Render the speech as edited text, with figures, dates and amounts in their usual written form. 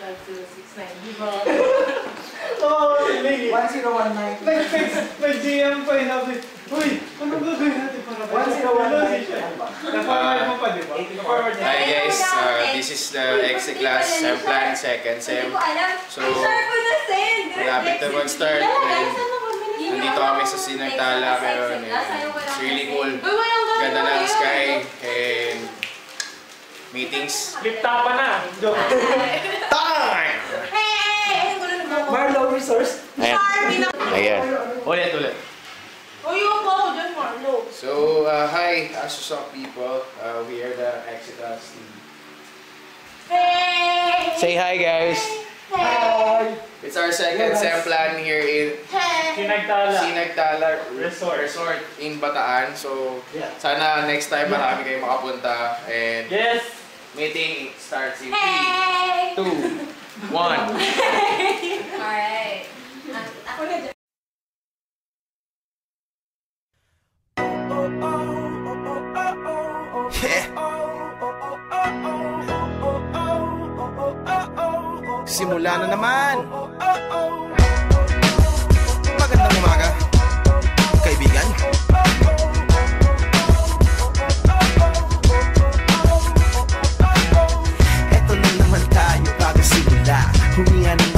120690 ba? Oo, hindi. 1019. Nag-GM pa yun natin. Uy, anong gagawin natin para ba? 1019. Na-forward mo pa, di ba? Hi guys, this is the EXE class. I'm planning second sem. So, malapit na mag-start. Nandito kami sa Sinagtala ngayon. It's really cool. Ganda ng sky and meetings. Liptapan na! Time! Marlo Resource. Ayan. Ulit. So, hi, what's up people? We are the EXE class team. Say hi guys! Hi! It's our second sem plan here in Sinagtala Resort in Bataan. So, sana next time marami kayo makapunta. And meeting starts in 3, 2, 1. Alright. Simula na naman. Magandang umaga, kaibigan. Eto na naman tayo bago simula. Huminga ng